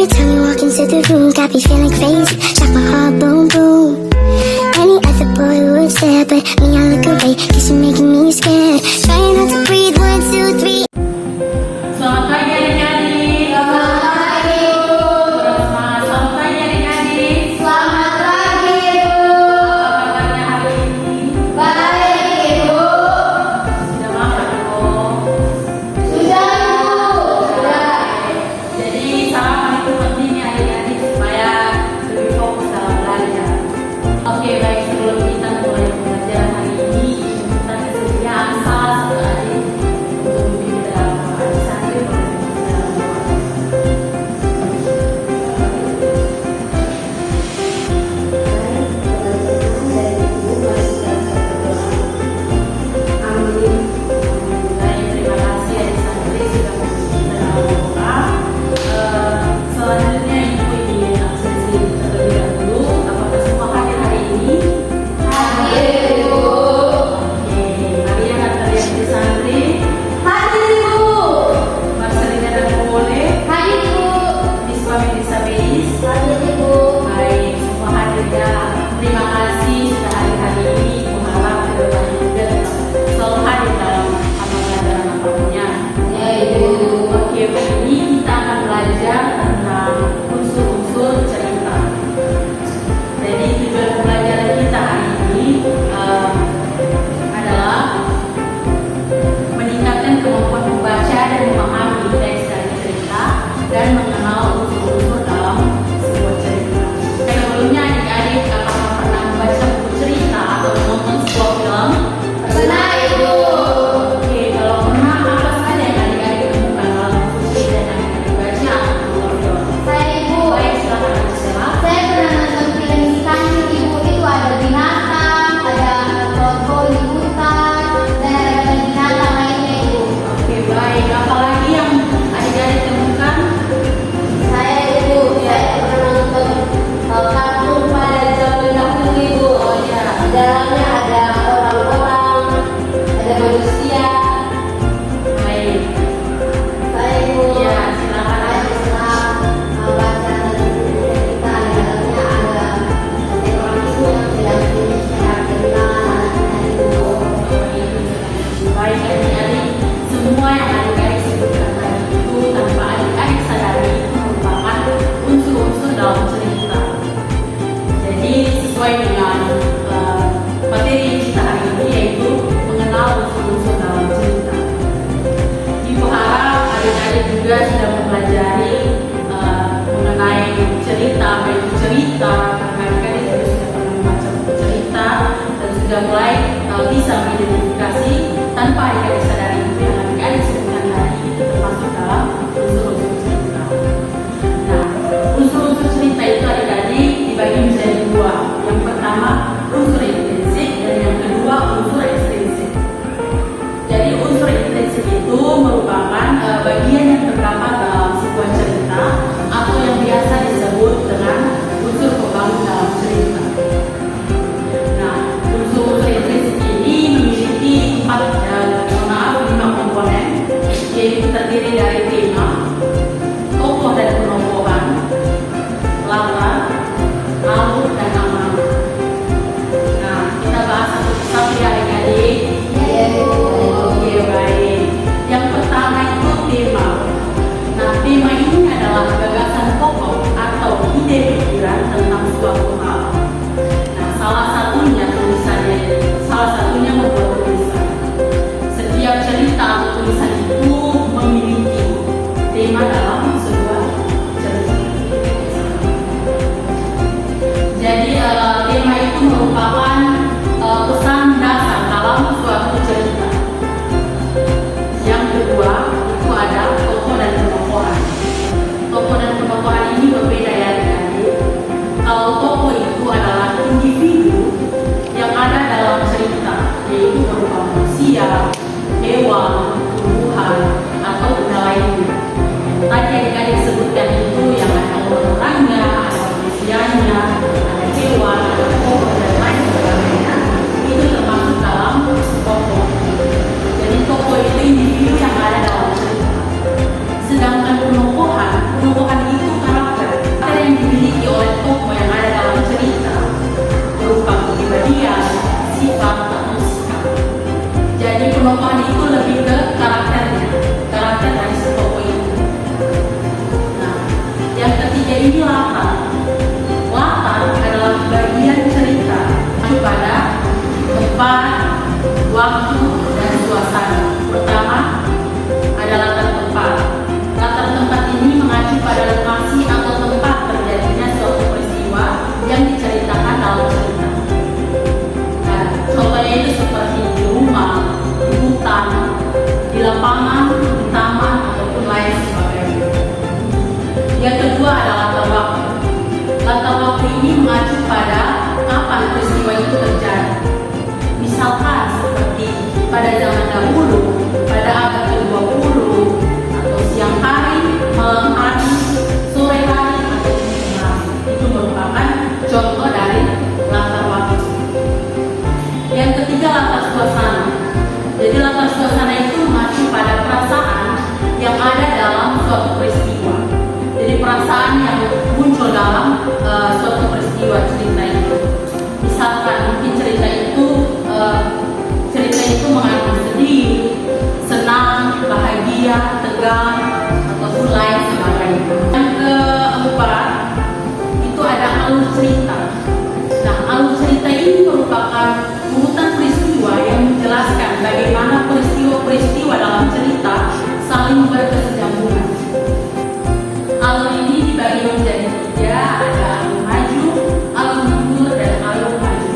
Every time you walk into the room, got me feeling crazy. Shock my heart, boom, boom. Any other boy would stare, but me, I look away, cause you're making me scared. Trying not to breathe, 1, 2, 3. Selamat pagi adik-adik. Selamat pagi Bu. Selamat pagi adik-adik. Selamat pagi Bu. Apa kabarnya hari ini? Baik Ibu. Sudah makan Bu? Sudah Bu. Sudah. Jadi salam itu penting ya adik-adik supaya lebih fokus dalam belajar. Oke baik, sebelum kita mulai pembelajaran hari ini, kita kesediaan salah satu adik untuk memimpin dalam adik santri memimpin dalam doa. Baik, terima kasih adik santri sudah memimpin dalam doa. Alur ini dibagi menjadi tiga, ada alur maju, alur mundur, dan alur maju.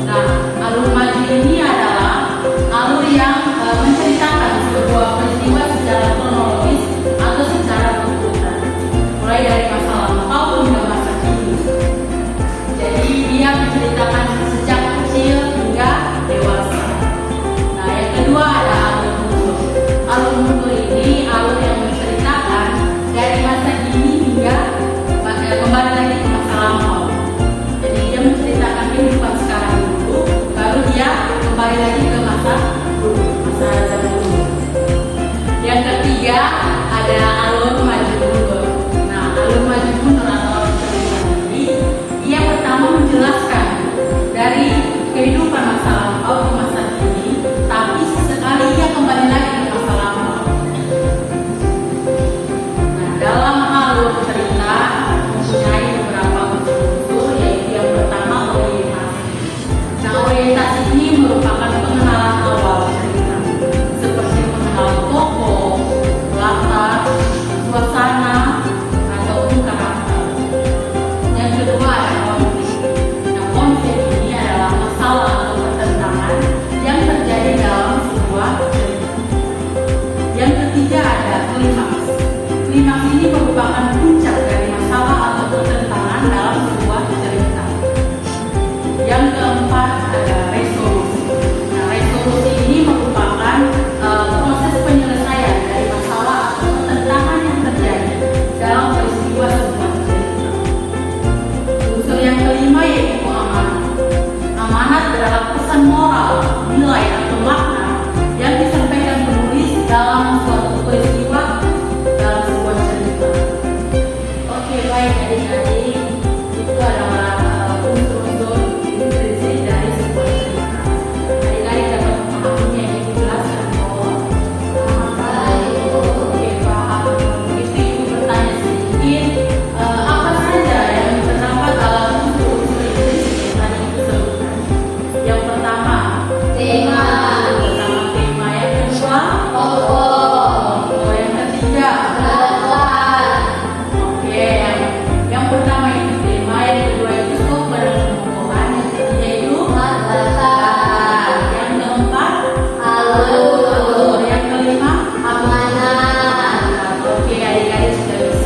Nah, alur maju ini adalah alur yang menceritakan sebuah peristiwa secara kronologis atau secara berurutan, mulai dari masa lampau hingga masa kini. Jadi dia menceritakan sejak kecil hingga dewasa. Nah, yang kedua ada alur mundur. Alur mundur ini alur yang menceritakan dari masa kini hingga kembali lagi ke masa lampau. Jadi dia menceritakan kehidupan sekarang dulu, baru dia kembali lagi ke masa dulu, masa zaman dulu. Yang ketiga ada alur maju mundur. Nah, alur maju mundur atau alur cerita ini, dia pertama menjelaskan dari kehidupan masa lampau ke masa kini, tapi sesekali dia kembali lagi ke masa lampau. Nah, dalam alur cerita mempunyai beberapa unsur, yaitu yang pertama orientasi. Nah, orientasi ini merupakan pengenalan awal cerita, seperti mengenal tokoh, latar, suasana, ataupun karakter. Yang kedua ada konflik. Nah, konflik ini adalah masalah atau pertentangan yang terjadi dalam sebuah cerita. Yang ketiga ada klimaks. Klimaks ini merupakan puncak dari masalah atau pertentangan dalam sebuah cerita. Yang keempat ada resolusi. Nah, resolusi ini merupakan proses penyelesaian dari masalah atau pertentangan yang terjadi dalam peristiwa sebuah cerita. Unsur yang kelima yaitu amanat. Amanat adalah pesan moral, nilai atau makna yang disampaikan penulis dalam suatu peristiwa dalam sebuah cerita. Oke, baik adik-adik, itu adalah unsur-unsur intrinsik dari sebuah cerita. Adik-adik dapat memahaminya yang dijelaskan bahwa oke, paham. Begitu ibu bertanya sedikit, apa saja yang terdapat dalam unsur-unsur intrinsik yang tadi ibu sebutkan? Yang pertama, tema. Yang kedua, yang ketiga, oke, yang pertama itu tema, yang kedua itu sumber pengumuman, yang ketiga itu yang keempat alur, yang kelima amanat. Oke, adik-adik sudah bisa